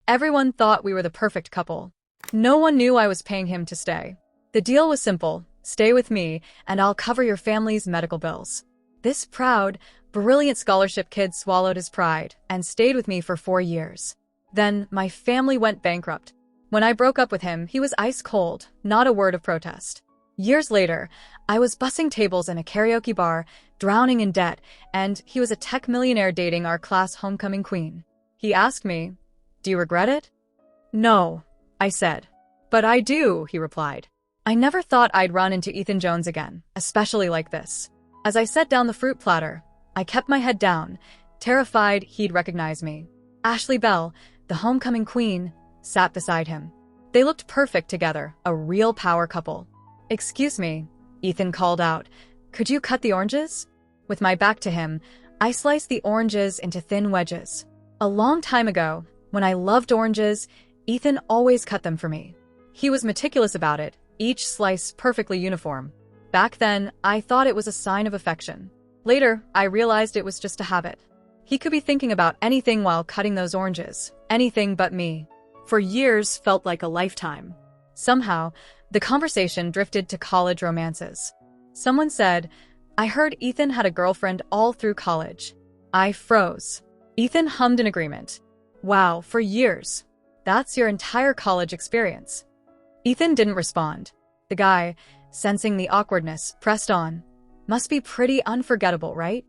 Everyone thought we were the perfect couple. No one knew I was paying him to stay. The deal was simple: stay with me, and I'll cover your family's medical bills. This proud, brilliant scholarship kid swallowed his pride and stayed with me for 4 years. Then, my family went bankrupt. When I broke up with him, he was ice cold, not a word of protest. Years later, I was bussing tables in a karaoke bar, drowning in debt, and he was a tech millionaire dating our class homecoming queen. He asked me, "Do you regret it?" "No," I said. "But I do," he replied. I never thought I'd run into Ethan Jones again, especially like this. As I set down the fruit platter, I kept my head down, terrified he'd recognize me. Ashley Bell, the homecoming queen, sat beside him. They looked perfect together, a real power couple. "Excuse me," Ethan called out. "Could you cut the oranges?" With my back to him, I sliced the oranges into thin wedges. A long time ago, when I loved oranges, Ethan always cut them for me. He was meticulous about it, each slice perfectly uniform. Back then, I thought it was a sign of affection. Later, I realized it was just a habit. He could be thinking about anything while cutting those oranges, anything but me. For years felt like a lifetime. Somehow, the conversation drifted to college romances. Someone said, "I heard Ethan had a girlfriend all through college." I froze. Ethan hummed in agreement. "Wow, for years. That's your entire college experience." Ethan didn't respond. The guy, sensing the awkwardness, pressed on. "Must be pretty unforgettable, right?"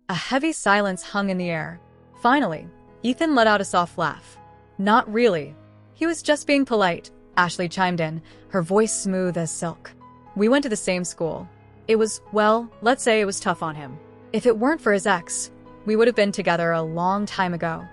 A heavy silence hung in the air. Finally, Ethan let out a soft laugh. "Not really. He was just being polite," Ashley chimed in, her voice smooth as silk. "We went to the same school. It was, well, let's say it was tough on him. If it weren't for his ex, we would have been together a long time ago."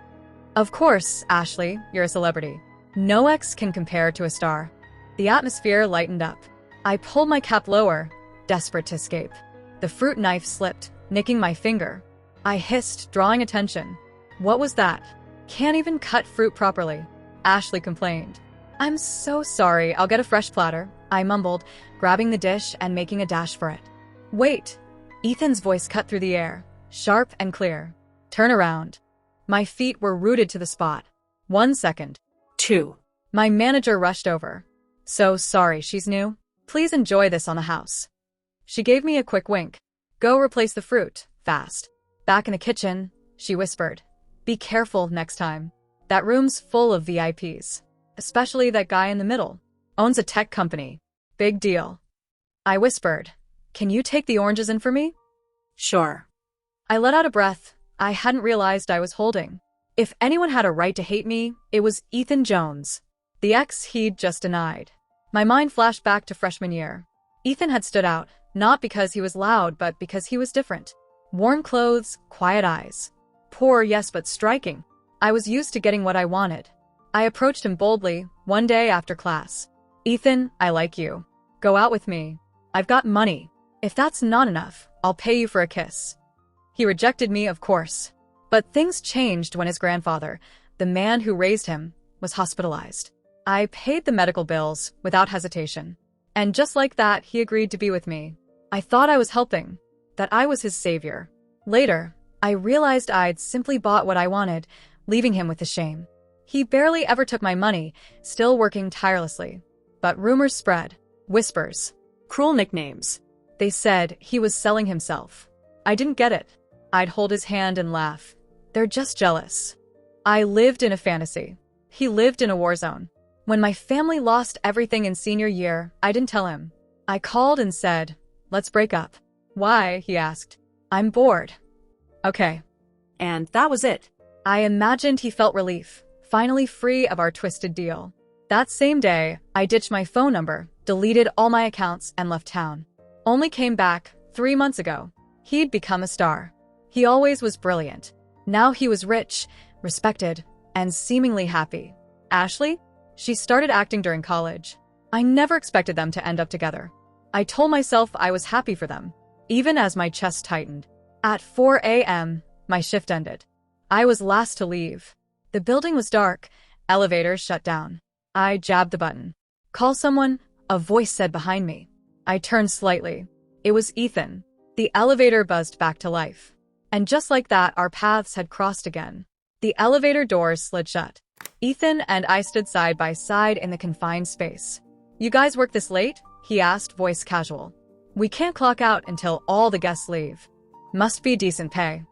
"Of course, Ashley, you're a celebrity. No ex can compare to a star." The atmosphere lightened up. I pulled my cap lower, desperate to escape. The fruit knife slipped, nicking my finger. I hissed, drawing attention. "What was that? Can't even cut fruit properly," Ashley complained. "I'm so sorry, I'll get a fresh platter," I mumbled, grabbing the dish and making a dash for it. "Wait!" Ethan's voice cut through the air, sharp and clear. "Turn around." My feet were rooted to the spot. 1 second. 2. My manager rushed over. "So sorry, she's new. Please enjoy this on the house." She gave me a quick wink. "Go replace the fruit, fast." Back in the kitchen, she whispered, "Be careful next time. That room's full of VIPs. Especially that guy in the middle. Owns a tech company. Big deal." I whispered, "Can you take the oranges in for me?" "Sure." I let out a breath I hadn't realized I was holding. If anyone had a right to hate me, it was Ethan Jones, the ex he'd just denied. My mind flashed back to freshman year. Ethan had stood out, not because he was loud, but because he was different. Warm clothes, quiet eyes. Poor, yes, but striking. I was used to getting what I wanted. I approached him boldly, one day after class. "Ethan, I like you. Go out with me. I've got money. If that's not enough, I'll pay you for a kiss." He rejected me, of course. But things changed when his grandfather, the man who raised him, was hospitalized. I paid the medical bills without hesitation. And just like that, he agreed to be with me. I thought I was helping, that I was his savior. Later, I realized I'd simply bought what I wanted, leaving him with the shame. He barely ever took my money, still working tirelessly. But rumors spread. Whispers. Cruel nicknames. They said he was selling himself. I didn't get it. I'd hold his hand and laugh. They're just jealous. I lived in a fantasy. He lived in a war zone. When my family lost everything in senior year, I didn't tell him. I called and said, "Let's break up." "Why?" he asked. "I'm bored." "Okay." And that was it. I imagined he felt relief, finally free of our twisted deal. That same day, I ditched my phone number, deleted all my accounts, and left town. Only came back 3 months ago. He'd become a star. He always was brilliant. Now he was rich, respected, and seemingly happy. Ashley? She started acting during college. I never expected them to end up together. I told myself I was happy for them, even as my chest tightened. At 4 a.m., my shift ended. I was last to leave. The building was dark, elevators shut down. I jabbed the button. "Call someone," a voice said behind me. I turned slightly. It was Ethan. The elevator buzzed back to life. And just like that, our paths had crossed again. The elevator doors slid shut. Ethan and I stood side by side in the confined space. "You guys work this late?" he asked, voice casual. "We can't clock out until all the guests leave. Must be decent pay."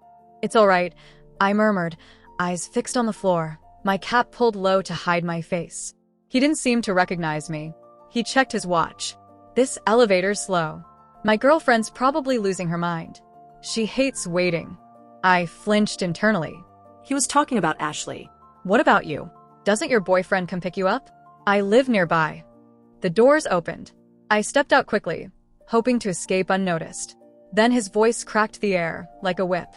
"It's all right," I murmured, eyes fixed on the floor, my cap pulled low to hide my face. He didn't seem to recognize me. He checked his watch. "This elevator's slow. My girlfriend's probably losing her mind. She hates waiting." I flinched internally. He was talking about Ashley. "What about you? Doesn't your boyfriend come pick you up?" "I live nearby." The doors opened. I stepped out quickly, hoping to escape unnoticed. Then his voice cracked the air like a whip.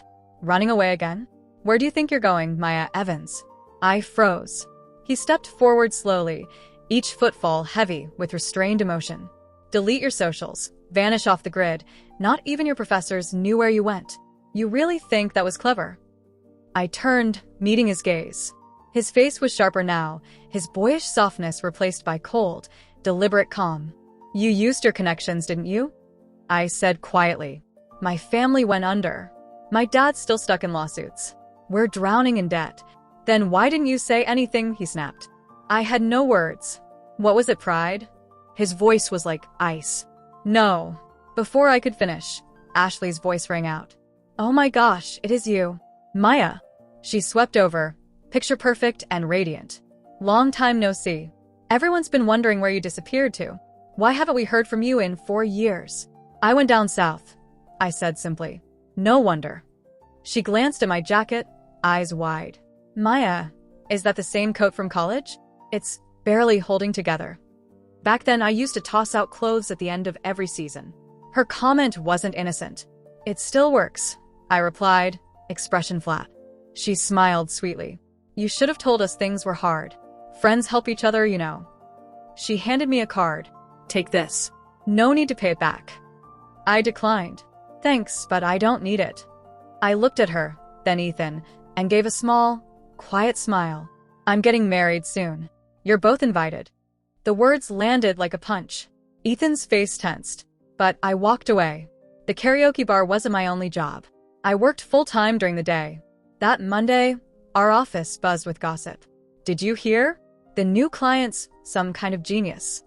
"Running away again? Where do you think you're going, Maya Evans?" I froze. He stepped forward slowly, each footfall heavy with restrained emotion. "Delete your socials. Vanish off the grid. Not even your professors knew where you went. You really think that was clever?" I turned, meeting his gaze. His face was sharper now, his boyish softness replaced by cold, deliberate calm. "You used your connections, didn't you?" I said quietly. "My family went under. My dad's still stuck in lawsuits. We're drowning in debt." "Then why didn't you say anything?" he snapped. I had no words. What was it, pride? His voice was like ice. "No." Before I could finish, Ashley's voice rang out. "Oh my gosh, it is you. Maya." She swept over, picture perfect and radiant. "Long time no see. Everyone's been wondering where you disappeared to. Why haven't we heard from you in 4 years?" "I went down south," I said simply. "No wonder." She glanced at my jacket, eyes wide. "Maya, is that the same coat from college? It's barely holding together. Back then I used to toss out clothes at the end of every season." Her comment wasn't innocent. "It still works," I replied, expression flat. She smiled sweetly. "You should have told us things were hard. Friends help each other, you know." She handed me a card. "Take this. No need to pay it back." I declined. "Thanks, but I don't need it." I looked at her, then Ethan, and gave a small, quiet smile. "I'm getting married soon. You're both invited." The words landed like a punch. Ethan's face tensed, but I walked away. The karaoke bar wasn't my only job. I worked full-time during the day. That Monday, our office buzzed with gossip. "Did you hear? The new client's some kind of genius.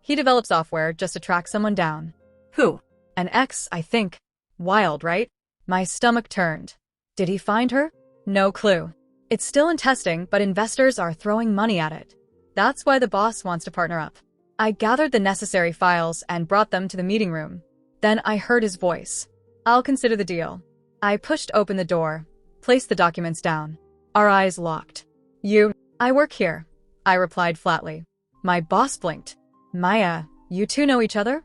He developed software just to track someone down." Who? "An ex, I think. Wild, right?" My stomach turned. "Did he find her?" "No clue. It's still in testing, but investors are throwing money at it. That's why the boss wants to partner up." I gathered the necessary files and brought them to the meeting room. Then I heard his voice. "I'll consider the deal." I pushed open the door, placed the documents down. Our eyes locked. "You?" "I work here," I replied flatly. My boss blinked. "Maya, you two know each other?"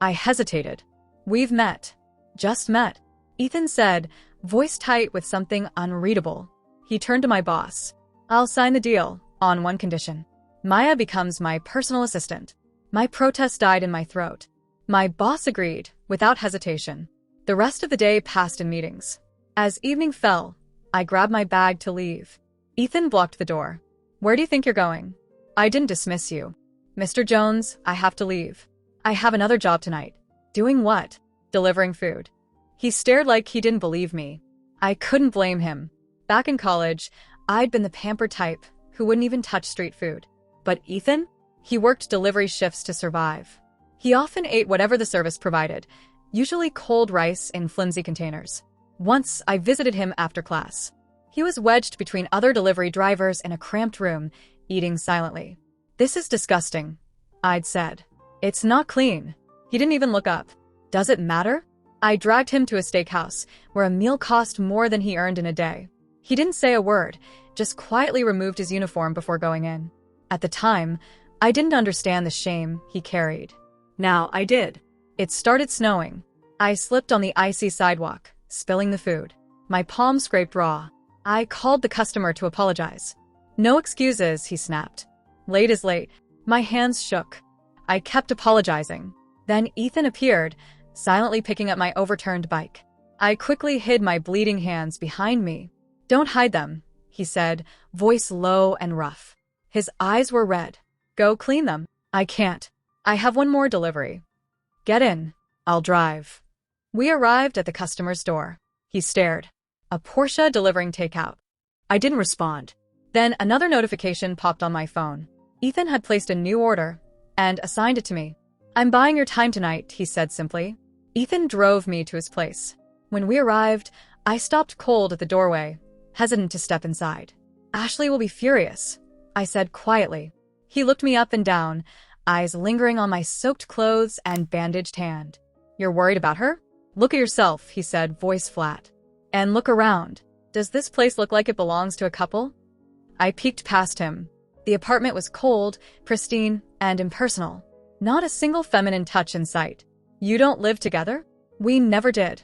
I hesitated. "We've met." "Just met," Ethan said, voice tight with something unreadable. He turned to my boss. "I'll sign the deal, on one condition. Maya becomes my personal assistant." My protest died in my throat. My boss agreed, without hesitation. The rest of the day passed in meetings. As evening fell, I grabbed my bag to leave. Ethan blocked the door. "Where do you think you're going?" "I didn't dismiss you." "Mr. Jones, I have to leave. I have another job tonight." "Doing what?" "Delivering food." He stared like he didn't believe me. I couldn't blame him. Back in college, I'd been the pampered type who wouldn't even touch street food. But Ethan? He worked delivery shifts to survive. He often ate whatever the service provided, usually cold rice in flimsy containers. Once, I visited him after class. He was wedged between other delivery drivers in a cramped room, eating silently. "This is disgusting," I'd said. "It's not clean." He didn't even look up. "Does it matter?" I dragged him to a steakhouse, where a meal cost more than he earned in a day. He didn't say a word, just quietly removed his uniform before going in. At the time, I didn't understand the shame he carried. Now I did. It started snowing. I slipped on the icy sidewalk, spilling the food. My palm scraped raw. I called the customer to apologize. "No excuses," he snapped. "Late is late." My hands shook. I kept apologizing. Then Ethan appeared, silently picking up my overturned bike. I quickly hid my bleeding hands behind me. "Don't hide them," he said, voice low and rough. His eyes were red. "Go clean them." "I can't. I have one more delivery." "Get in. I'll drive." We arrived at the customer's door. He stared. "A Porsche delivering takeout." I didn't respond. Then another notification popped on my phone. Ethan had placed a new order and assigned it to me. "I'm buying your time tonight," he said simply. Ethan drove me to his place. When we arrived, I stopped cold at the doorway, hesitant to step inside. "Ashley will be furious," I said quietly. He looked me up and down, eyes lingering on my soaked clothes and bandaged hand. "You're worried about her? Look at yourself," he said, voice flat. "And look around. Does this place look like it belongs to a couple?" I peeked past him. The apartment was cold, pristine, and impersonal. Not a single feminine touch in sight. "You don't live together?" "We never did."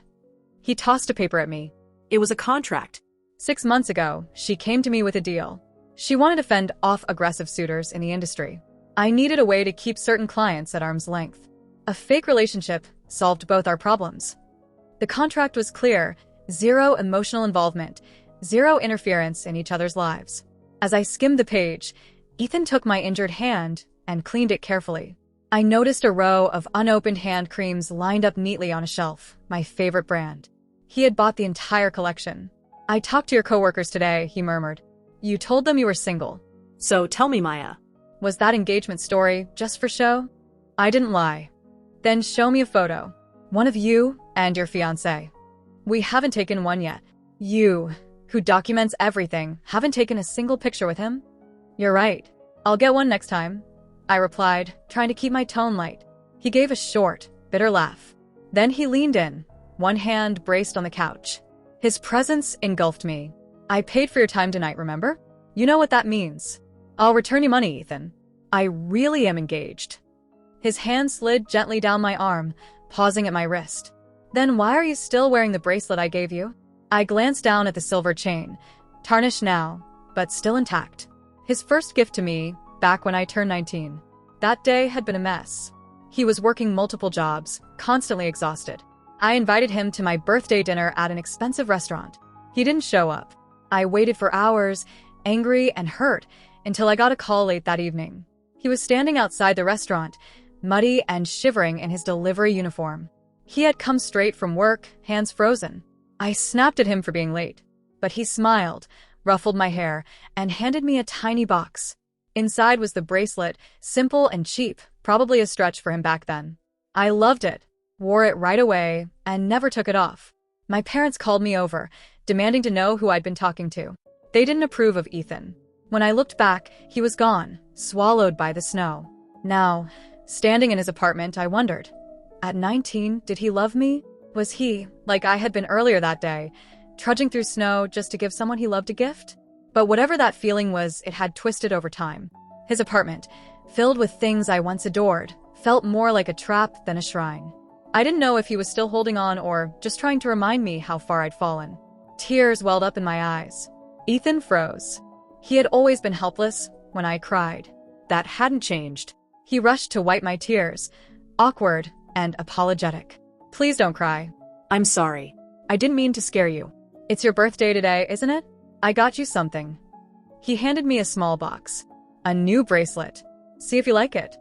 He tossed a paper at me. It was a contract. 6 months ago, she came to me with a deal. She wanted to fend off aggressive suitors in the industry. I needed a way to keep certain clients at arm's length. A fake relationship solved both our problems. The contract was clear: zero emotional involvement, zero interference in each other's lives. As I skimmed the page, Ethan took my injured hand and cleaned it carefully. I noticed a row of unopened hand creams lined up neatly on a shelf, my favorite brand. He had bought the entire collection. "I talked to your coworkers today," he murmured. "You told them you were single. So tell me, Maya. Was that engagement story just for show?" "I didn't lie." "Then show me a photo. One of you and your fiancé." "We haven't taken one yet." "You, who documents everything, haven't taken a single picture with him?" "You're right. I'll get one next time," I replied, trying to keep my tone light. He gave a short, bitter laugh. Then he leaned in, one hand braced on the couch. His presence engulfed me. "I paid for your time tonight, remember? You know what that means. I'll return you money, Ethan. I really am engaged." His hand slid gently down my arm, pausing at my wrist. "Then why are you still wearing the bracelet I gave you?" I glanced down at the silver chain, tarnished now, but still intact. His first gift to me, back when I turned 19. That day had been a mess. He was working multiple jobs, constantly exhausted. I invited him to my birthday dinner at an expensive restaurant. He didn't show up. I waited for hours, angry and hurt, until I got a call late that evening. He was standing outside the restaurant, muddy and shivering in his delivery uniform. He had come straight from work, hands frozen. I snapped at him for being late, but he smiled, ruffled my hair, and handed me a tiny box. Inside was the bracelet, simple and cheap, probably a stretch for him back then. I loved it, wore it right away, and never took it off. My parents called me over, demanding to know who I'd been talking to. They didn't approve of Ethan. When I looked back, he was gone, swallowed by the snow. Now, standing in his apartment, I wondered. At 19, did he love me? Was he, like I had been earlier that day, trudging through snow just to give someone he loved a gift? But whatever that feeling was, it had twisted over time. His apartment, filled with things I once adored, felt more like a trap than a shrine. I didn't know if he was still holding on or just trying to remind me how far I'd fallen. Tears welled up in my eyes. Ethan froze. He had always been helpless when I cried. That hadn't changed. He rushed to wipe my tears, awkward and apologetic. "Please don't cry." I'm sorry. "I didn't mean to scare you. It's your birthday today, isn't it? I got you something." He handed me a small box. A new bracelet. "See if you like it."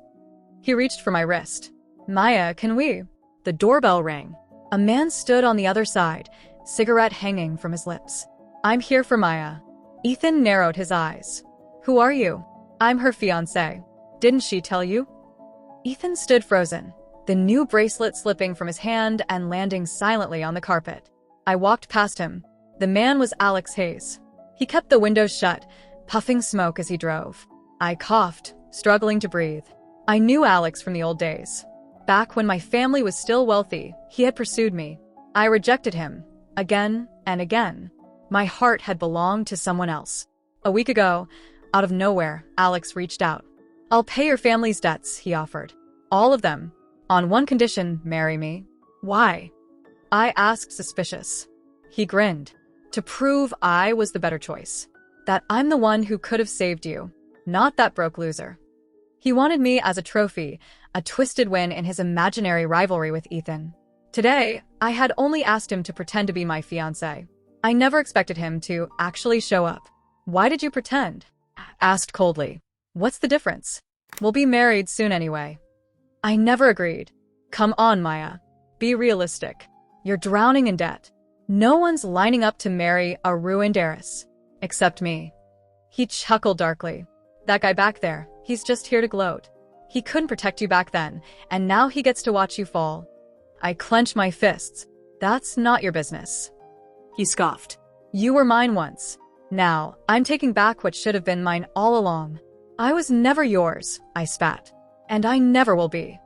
He reached for my wrist. "Maya, can we?" The doorbell rang. A man stood on the other side, cigarette hanging from his lips. "I'm here for Maya." Ethan narrowed his eyes. "Who are you?" "I'm her fiancé. Didn't she tell you?" Ethan stood frozen, the new bracelet slipping from his hand and landing silently on the carpet. I walked past him. The man was Alex Hayes. He kept the windows shut, puffing smoke as he drove. I coughed, struggling to breathe. I knew Alex from the old days. Back when my family was still wealthy, he had pursued me. I rejected him, again and again. My heart had belonged to someone else. A week ago, out of nowhere, Alex reached out. "I'll pay your family's debts," he offered. "All of them. On one condition, marry me." "Why?" I asked, suspicious. He grinned. "To prove I was the better choice. That I'm the one who could have saved you, not that broke loser." He wanted me as a trophy, a twisted win in his imaginary rivalry with Ethan. Today, I had only asked him to pretend to be my fiancé. I never expected him to actually show up. "Why did you pretend?" asked coldly. "What's the difference? We'll be married soon anyway." I never agreed. "Come on, Maya. Be realistic. You're drowning in debt. No one's lining up to marry a ruined heiress. Except me." He chuckled darkly. That guy back there, he's just here to gloat. He couldn't protect you back then, and now he gets to watch you fall. I clenched my fists. That's not your business. He scoffed. You were mine once. Now, I'm taking back what should have been mine all along. I was never yours, I spat. And I never will be.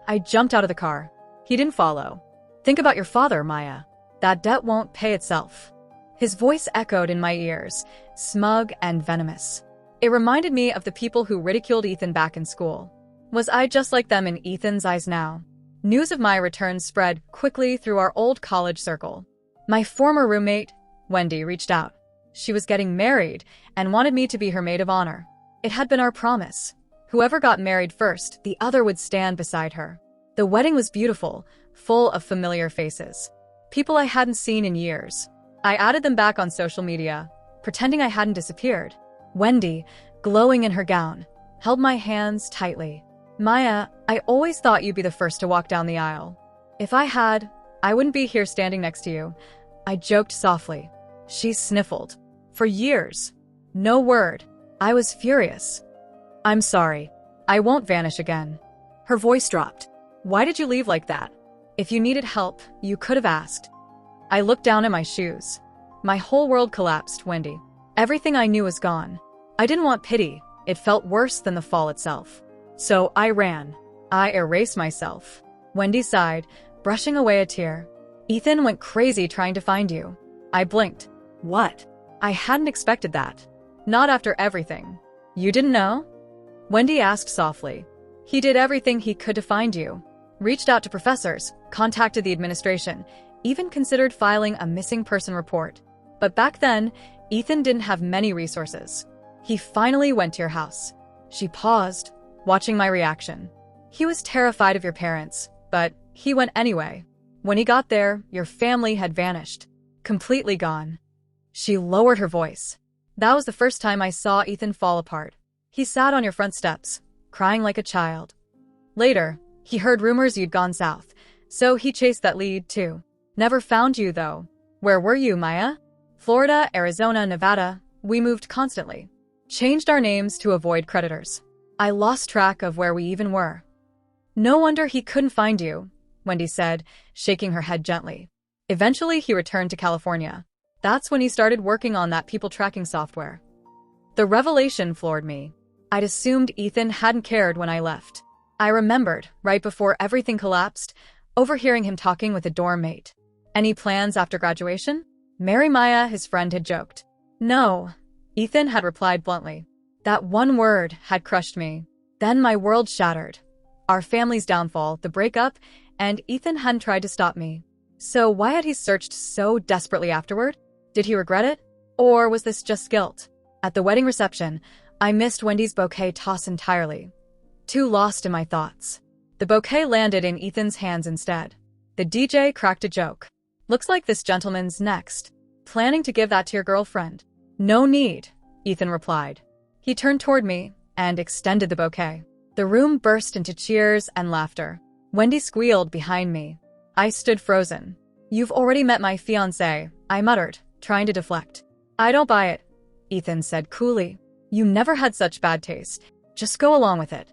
I jumped out of the car. He didn't follow. Think about your father, Maya. That debt won't pay itself. His voice echoed in my ears, smug and venomous. It reminded me of the people who ridiculed Ethan back in school. Was I just like them in Ethan's eyes now? News of my return spread quickly through our old college circle. My former roommate, Wendy, reached out. She was getting married and wanted me to be her maid of honor. It had been our promise. Whoever got married first, the other would stand beside her. The wedding was beautiful, full of familiar faces. People I hadn't seen in years. I added them back on social media, pretending I hadn't disappeared. Wendy, glowing in her gown, held my hands tightly. Maya, I always thought you'd be the first to walk down the aisle. If I had, I wouldn't be here standing next to you. I joked softly. She sniffled. For years. No word. I was furious. I'm sorry. I won't vanish again. Her voice dropped. Why did you leave like that? If you needed help, you could have asked. I looked down at my shoes. My whole world collapsed, Wendy. Everything I knew was gone. I didn't want pity. It felt worse than the fall itself. So I ran. I erased myself. Wendy sighed, brushing away a tear. Ethan went crazy trying to find you. I blinked. What? I hadn't expected that. Not after everything. You didn't know? Wendy asked softly. He did everything he could to find you. Reached out to professors, contacted the administration, even considered filing a missing person report. But back then, Ethan didn't have many resources. He finally went to your house. She paused, watching my reaction. He was terrified of your parents, but he went anyway. When he got there, your family had vanished. Completely gone. She lowered her voice. That was the first time I saw Ethan fall apart. He sat on your front steps, crying like a child. Later, he heard rumors you'd gone south, so he chased that lead too. Never found you, though. Where were you, Maya? Florida, Arizona, Nevada. We moved constantly. Changed our names to avoid creditors. I lost track of where we even were. No wonder he couldn't find you, Wendy said, shaking her head gently. Eventually, he returned to California. That's when he started working on that people tracking software. The revelation floored me. I'd assumed Ethan hadn't cared when I left. I remembered, right before everything collapsed, overhearing him talking with a dorm mate. Any plans after graduation? Marry Maya, his friend had joked. No, Ethan had replied bluntly. That one word had crushed me. Then my world shattered. Our family's downfall, the breakup, and Ethan hadn't tried to stop me. So why had he searched so desperately afterward? Did he regret it? Or was this just guilt? At the wedding reception, I missed Wendy's bouquet toss entirely. Too lost in my thoughts. The bouquet landed in Ethan's hands instead. The DJ cracked a joke. Looks like this gentleman's next. Planning to give that to your girlfriend? No need, Ethan replied. He turned toward me and extended the bouquet. The room burst into cheers and laughter. Wendy squealed behind me. I stood frozen. You've already met my fiancé, I muttered, trying to deflect. I don't buy it, Ethan said coolly. You never had such bad taste. Just go along with it.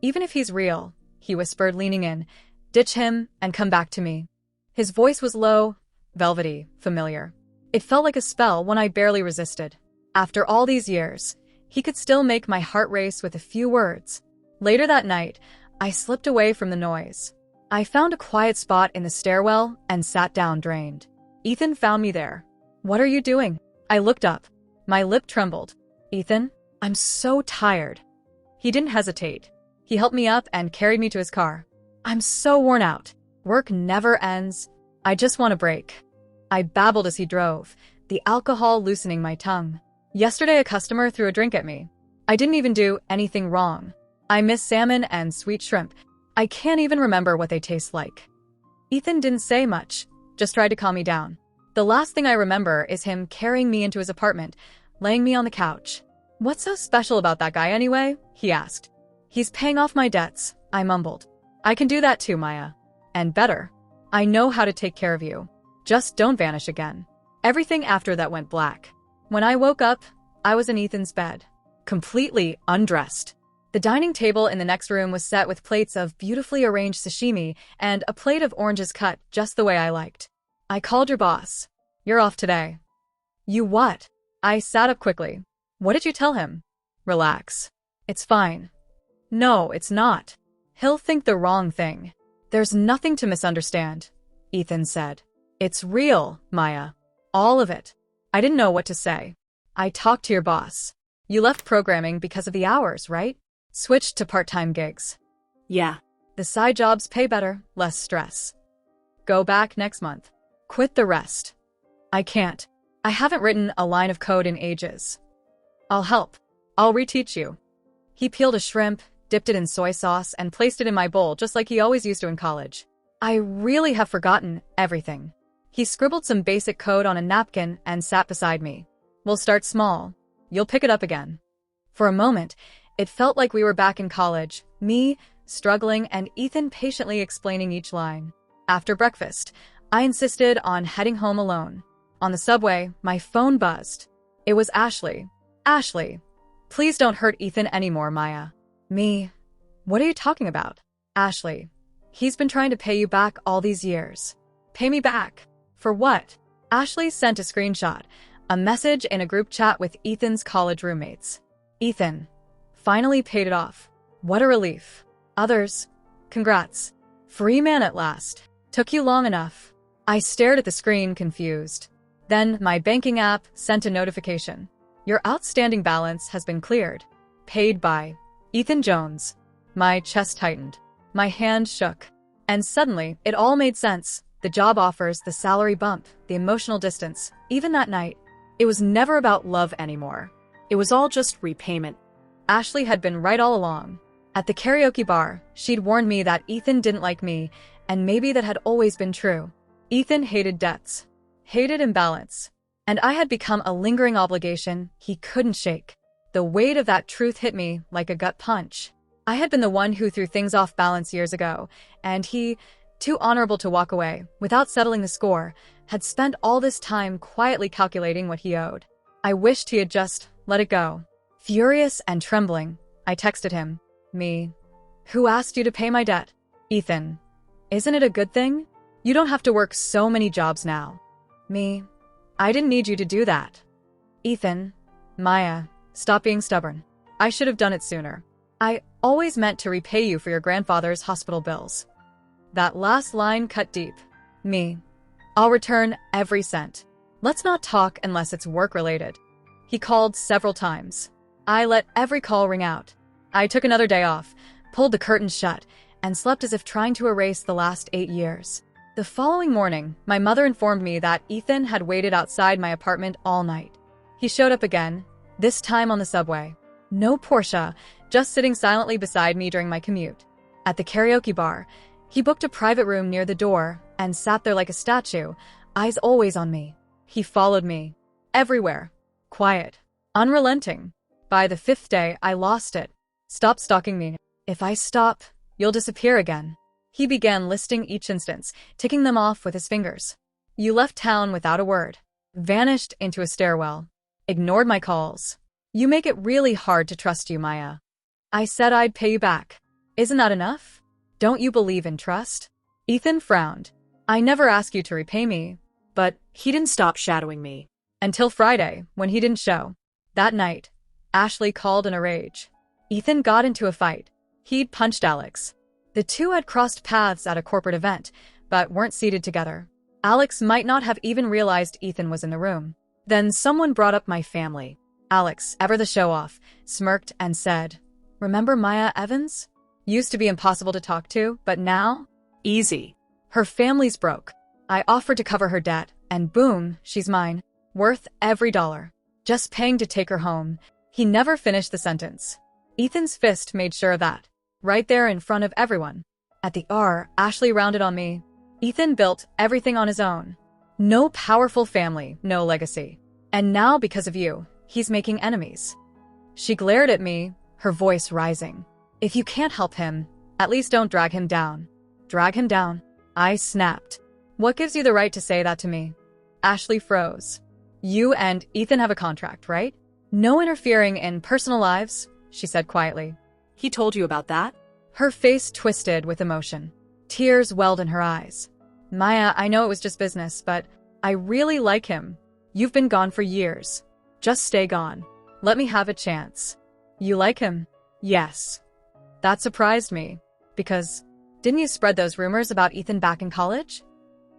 Even if he's real, he whispered, leaning in, ditch him and come back to me. His voice was low, velvety, familiar. It felt like a spell, one I barely resisted. After all these years, he could still make my heart race with a few words. Later that night, I slipped away from the noise. I found a quiet spot in the stairwell and sat down drained. Ethan found me there. What are you doing? I looked up. My lip trembled. Ethan, I'm so tired. He didn't hesitate. He helped me up and carried me to his car. I'm so worn out. Work never ends. I just want a break. I babbled as he drove, the alcohol loosening my tongue. Yesterday, a customer threw a drink at me. I didn't even do anything wrong. I miss salmon and sweet shrimp. I can't even remember what they taste like. Ethan didn't say much, just tried to calm me down. The last thing I remember is him carrying me into his apartment, laying me on the couch. What's so special about that guy anyway? He asked. He's paying off my debts, I mumbled. I can do that too, Maya. And better. I know how to take care of you. Just don't vanish again. Everything after that went black. When I woke up, I was in Ethan's bed, completely undressed. The dining table in the next room was set with plates of beautifully arranged sashimi and a plate of oranges cut just the way I liked. I called your boss. You're off today. You what? I sat up quickly. What did you tell him? Relax. It's fine. No, it's not. He'll think the wrong thing. There's nothing to misunderstand, Ethan said. It's real, Maya. All of it. I didn't know what to say. I talked to your boss. You left programming because of the hours, right? Switched to part-time gigs. Yeah. The side jobs pay better, less stress. Go back next month. Quit the rest. I can't. I haven't written a line of code in ages. I'll help. I'll reteach you. He peeled a shrimp, dipped it in soy sauce, and placed it in my bowl just like he always used to in college. I really have forgotten everything. He scribbled some basic code on a napkin and sat beside me. We'll start small. You'll pick it up again. For a moment, it felt like we were back in college, me struggling and Ethan patiently explaining each line. After breakfast, I insisted on heading home alone. On the subway, my phone buzzed. It was Ashley. Ashley, please don't hurt Ethan anymore, Maya. Me? What are you talking about? Ashley, he's been trying to pay you back all these years. Pay me back? For what? Ashley sent a screenshot, a message in a group chat with Ethan's college roommates. Ethan finally paid it off. What a relief. Others, congrats. Free man at last. Took you long enough. I stared at the screen, confused. Then my banking app sent a notification. Your outstanding balance has been cleared. Paid by Ethan Jones. My chest tightened. My hand shook. And suddenly, it all made sense. The job offers, the salary bump, the emotional distance. Even that night, it was never about love anymore. It was all just repayment. Ashley had been right all along. At the karaoke bar, she'd warned me that Ethan didn't like me, and maybe that had always been true. Ethan hated debts, hated imbalance, and I had become a lingering obligation he couldn't shake. The weight of that truth hit me like a gut punch. I had been the one who threw things off balance years ago, and he, too honorable to walk away without settling the score, had spent all this time quietly calculating what he owed. I wished he had just let it go. Furious and trembling, I texted him. Me. Who asked you to pay my debt? Ethan. Isn't it a good thing? You don't have to work so many jobs now. Me. I didn't need you to do that. Ethan. Maya. Stop being stubborn. I should have done it sooner. I always meant to repay you for your grandfather's hospital bills. That last line cut deep. Me. I'll return every cent. Let's not talk unless it's work-related. He called several times. I let every call ring out. I took another day off, pulled the curtains shut, and slept as if trying to erase the last 8 years. The following morning, my mother informed me that Ethan had waited outside my apartment all night. He showed up again, this time on the subway. No Porsche, just sitting silently beside me during my commute. At the karaoke bar, he booked a private room near the door and sat there like a statue, eyes always on me. He followed me. Everywhere. Quiet. Unrelenting. By the 5th day, I lost it. Stop stalking me. If I stop, you'll disappear again. He began listing each instance, ticking them off with his fingers. You left town without a word. Vanished into a stairwell. Ignored my calls. You make it really hard to trust you, Maya. I said I'd pay you back. Isn't that enough? Don't you believe in trust? Ethan frowned. I never asked you to repay me. But He didn't stop shadowing me. until Friday, when he didn't show. That night, Ashley called in a rage. Ethan got into a fight. He'd punched Alex. The two had crossed paths at a corporate event, but weren't seated together. Alex might not have even realized Ethan was in the room. Then someone brought up my family. Alex, ever the show-off, smirked and said, "Remember Maya Evans? Used to be impossible to talk to, but now? Easy. Her family's broke. I offered to cover her debt, and boom, she's mine. Worth every dollar. Just paying to take her home." He never finished the sentence. Ethan's fist made sure of that. Right there in front of everyone. At the R, Ashley rounded on me. Ethan built everything on his own. No powerful family, no legacy. And now, because of you, he's making enemies. She glared at me, her voice rising. If you can't help him, at least don't drag him down. Drag him down? I snapped. What gives you the right to say that to me? Ashley froze. You and Ethan have a contract, right? No interfering in personal lives, she said quietly. He told you about that? Her face twisted with emotion. Tears welled in her eyes. Maya, I know it was just business, but I really like him. You've been gone for years. Just stay gone. Let me have a chance. You like him? Yes. That surprised me. Because didn't you spread those rumors about Ethan back in college?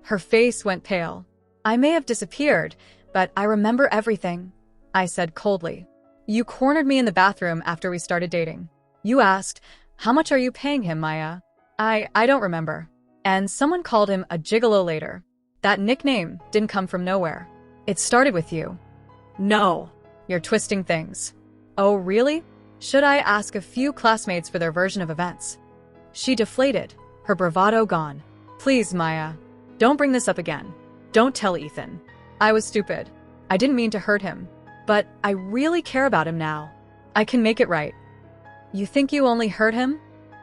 Her face went pale. I may have disappeared, but I remember everything, I said coldly. You cornered me in the bathroom after we started dating. You asked, how much are you paying him, Maya? I don't remember. And someone called him a gigolo later. That nickname didn't come from nowhere. It started with you. No. You're twisting things. Oh, really? Should I ask a few classmates for their version of events? She deflated, her bravado gone. Please, Maya. Don't bring this up again. Don't tell Ethan. I was stupid. I didn't mean to hurt him. But I really care about him now. I can make it right. You think you only hurt him?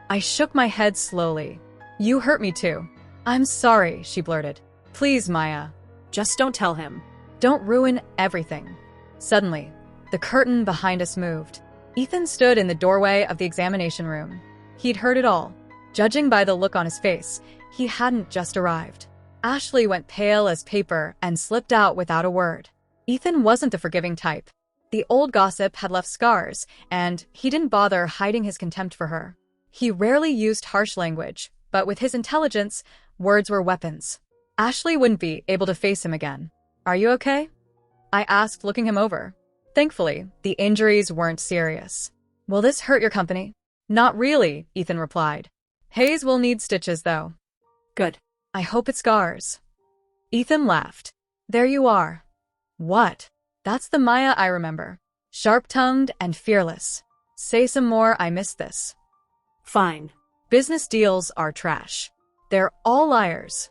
I shook my head slowly. You hurt me too. I'm sorry, she blurted. Please, Maya. Just don't tell him. Don't ruin everything. Suddenly, the curtain behind us moved. Ethan stood in the doorway of the examination room. He'd heard it all. Judging by the look on his face, he hadn't just arrived. Ashley went pale as paper and slipped out without a word. Ethan wasn't the forgiving type. The old gossip had left scars, and he didn't bother hiding his contempt for her. He rarely used harsh language, but with his intelligence, words were weapons. Ashley wouldn't be able to face him again. Are you okay? I asked, looking him over. Thankfully, the injuries weren't serious. Will this hurt your company? Not really, Ethan replied. Hayes will need stitches, though. Good. I hope it scars. Ethan laughed. There you are. What? That's the Maya I remember. Sharp-tongued and fearless. Say some more, I missed this. Fine. Business deals are trash. They're all liars.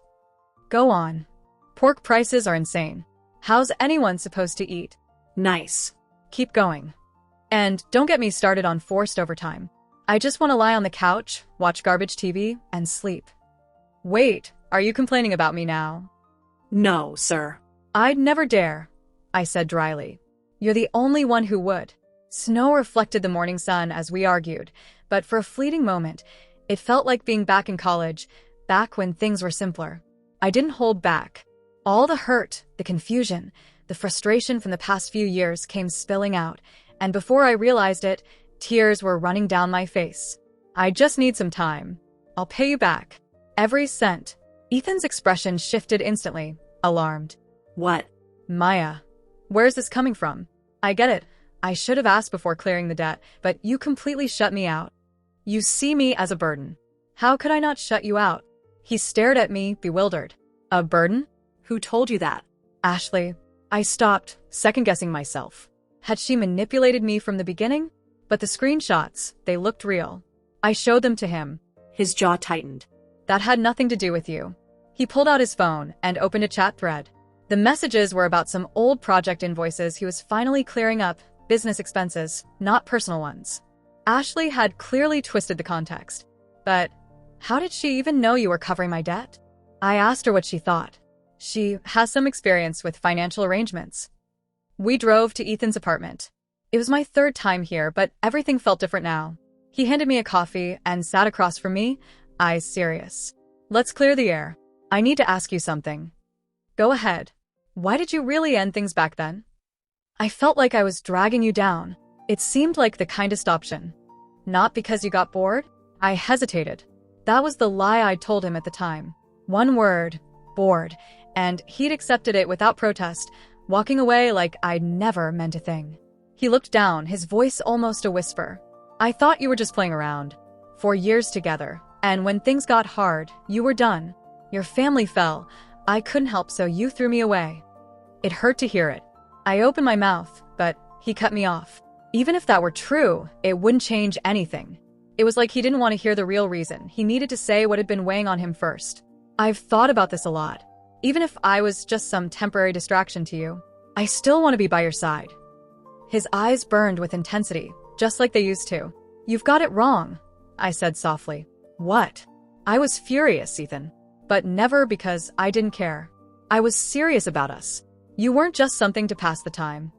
Go on. Pork prices are insane. How's anyone supposed to eat? Nice. Keep going. And don't get me started on forced overtime. I just want to lie on the couch, watch garbage TV, and sleep. Wait, are you complaining about me now? No, sir. I'd never dare, I said dryly. You're the only one who would. Snow reflected the morning sun as we argued, but for a fleeting moment, it felt like being back in college, back when things were simpler. I didn't hold back. All the hurt, the confusion, the frustration from the past few years came spilling out, and before I realized it, tears were running down my face. I just need some time. I'll pay you back. Every cent. Ethan's expression shifted instantly, alarmed. What? Maya, where's this coming from? I get it. I should have asked before clearing the debt, but you completely shut me out. You see me as a burden. How could I not shut you out? He stared at me, bewildered. A burden? Who told you that? Ashley. I stopped, second-guessing myself. Had she manipulated me from the beginning? But the screenshots, they looked real. I showed them to him. His jaw tightened. That had nothing to do with you. He pulled out his phone and opened a chat thread. The messages were about some old project invoices he was finally clearing up, business expenses, not personal ones. Ashley had clearly twisted the context. But how did she even know you were covering my debt? I asked her what she thought. She has some experience with financial arrangements. We drove to Ethan's apartment. It was my third time here, but everything felt different now. He handed me a coffee and sat across from me, eyes serious. Let's clear the air. I need to ask you something. Go ahead. Why did you really end things back then? I felt like I was dragging you down. It seemed like the kindest option. Not because you got bored? I hesitated. That was the lie I told him at the time. One word, bored, and he'd accepted it without protest, walking away like I'd never meant a thing. He looked down, his voice almost a whisper. I thought you were just playing around. 4 years together, and when things got hard, you were done. Your family fell. I couldn't help, so you threw me away. It hurt to hear it. I opened my mouth, but he cut me off. Even if that were true, it wouldn't change anything. It was like he didn't want to hear the real reason. He needed to say what had been weighing on him first. I've thought about this a lot. Even if I was just some temporary distraction to you, I still want to be by your side. His eyes burned with intensity, just like they used to. You've got it wrong, I said softly. What? I was furious, Ethan. But never because I didn't care. I was serious about us. You weren't just something to pass the time.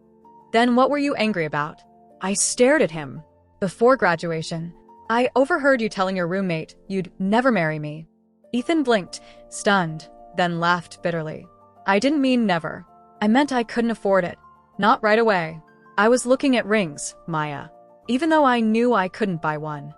Then what were you angry about? I stared at him. Before graduation, I overheard you telling your roommate you'd never marry me. Ethan blinked, stunned, then laughed bitterly. I didn't mean never. I meant I couldn't afford it. Not right away. I was looking at rings, Maya, even though I knew I couldn't buy one.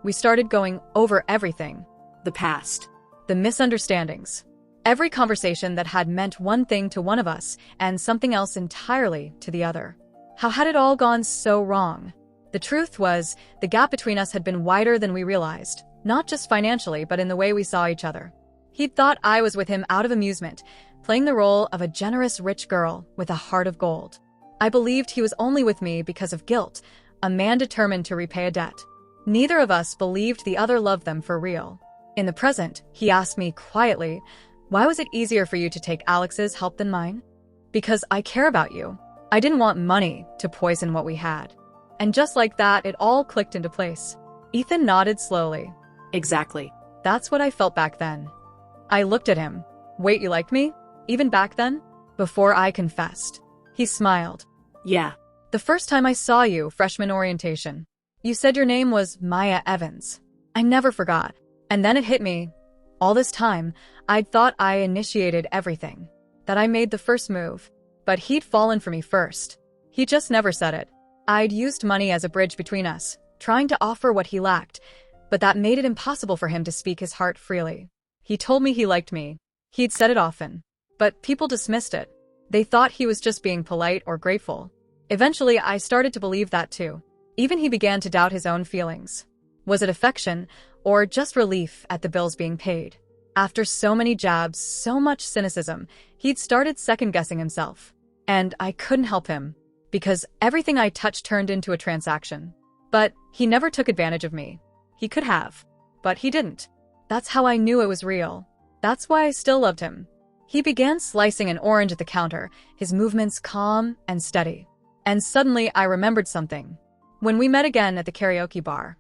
We started going over everything. The past. The misunderstandings. Every conversation that had meant one thing to one of us and something else entirely to the other. How had it all gone so wrong? The truth was, the gap between us had been wider than we realized, not just financially, but in the way we saw each other. He'd thought I was with him out of amusement, playing the role of a generous rich girl with a heart of gold. I believed he was only with me because of guilt, a man determined to repay a debt. Neither of us believed the other loved them for real. In the present, he asked me quietly, why was it easier for you to take Alex's help than mine? Because I care about you. I didn't want money to poison what we had. And just like that, it all clicked into place. Ethan nodded slowly. Exactly. That's what I felt back then. I looked at him. Wait, you liked me? Even back then? Before I confessed. He smiled. Yeah. The first time I saw you, freshman orientation. You said your name was Maya Evans. I never forgot. And then it hit me. All this time, I'd thought I initiated everything. That I made the first move. But he'd fallen for me first. He just never said it. I'd used money as a bridge between us, trying to offer what he lacked, but that made it impossible for him to speak his heart freely. He told me he liked me. He'd said it often. But people dismissed it. They thought he was just being polite or grateful. Eventually, I started to believe that too. Even he began to doubt his own feelings. Was it affection, or just relief at the bills being paid? After so many jabs, so much cynicism, he'd started second-guessing himself. And I couldn't help him, because everything I touched turned into a transaction. But he never took advantage of me. He could have, but he didn't. That's how I knew it was real. That's why I still loved him. He began slicing an orange at the counter, his movements calm and steady. And suddenly I remembered something. When we met again at the karaoke bar,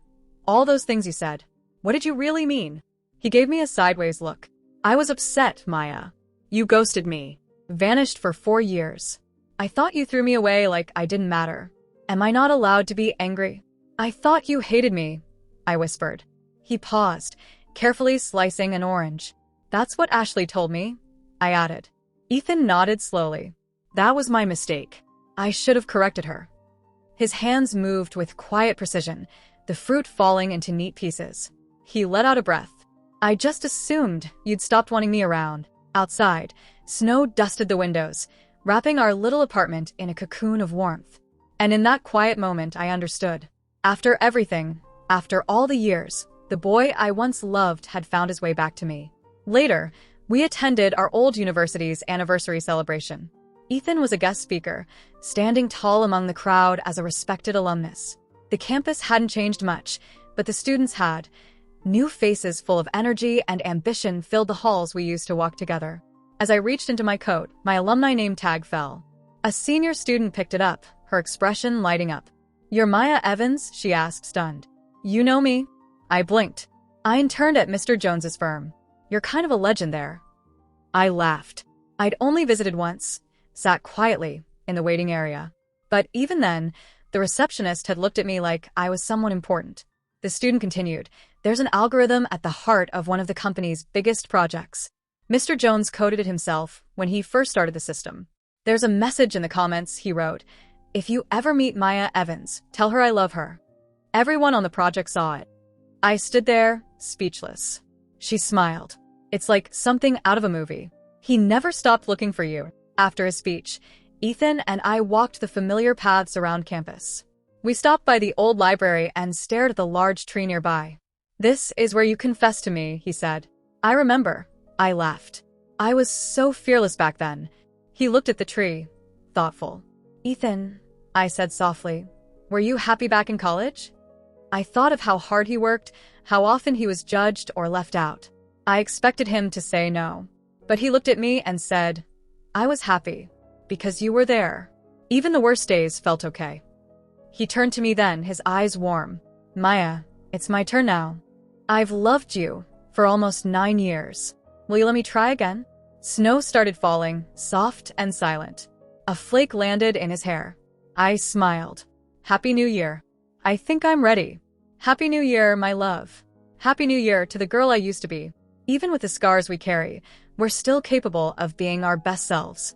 all those things you said, what did you really mean? He gave me a sideways look. I was upset, Maya. You ghosted me. Vanished for 4 years. I thought you threw me away like I didn't matter. Am I not allowed to be angry? I thought you hated me, I whispered. He paused, carefully slicing an orange. That's what Ashley told me, I added. Ethan nodded slowly. That was my mistake. I should have corrected her. His hands moved with quiet precision, the fruit falling into neat pieces. He let out a breath. I just assumed you'd stopped wanting me around. Outside, snow dusted the windows, wrapping our little apartment in a cocoon of warmth. And in that quiet moment, I understood. After everything, after all the years, the boy I once loved had found his way back to me. Later, we attended our old university's anniversary celebration. Ethan was a guest speaker, standing tall among the crowd as a respected alumnus. The campus hadn't changed much, but the students had. New faces full of energy and ambition filled the halls we used to walk together. As I reached into my coat, my alumni name tag fell. A senior student picked it up, her expression lighting up. "You're Maya Evans?" she asked, stunned. "You know me?" I blinked. "I interned at Mr. Jones's firm. You're kind of a legend there." I laughed. I'd only visited once, sat quietly in the waiting area. But even then, the receptionist had looked at me like I was someone important. The student continued, "There's an algorithm at the heart of one of the company's biggest projects. Mr. Jones coded it himself when he first started the system. There's a message in the comments," he wrote. "If you ever meet Maya Evans, tell her I love her." Everyone on the project saw it. I stood there, speechless. She smiled. "It's like something out of a movie." He never stopped looking for you. After his speech, Ethan and I walked the familiar paths around campus. We stopped by the old library and stared at the large tree nearby. "This is where you confessed to me," he said. "I remember." I laughed. I was so fearless back then. He looked at the tree, thoughtful. "Ethan," I said softly, "were you happy back in college?" I thought of how hard he worked, how often he was judged or left out. I expected him to say no. But he looked at me and said, "I was happy, because you were there. Even the worst days felt okay." He turned to me then, his eyes warm. "Maya, it's my turn now. I've loved you for almost 9 years. Will you let me try again?" Snow started falling, soft and silent. A flake landed in his hair. I smiled. Happy New Year. I think I'm ready. Happy New Year, my love. Happy New Year to the girl I used to be. Even with the scars we carry, we're still capable of being our best selves.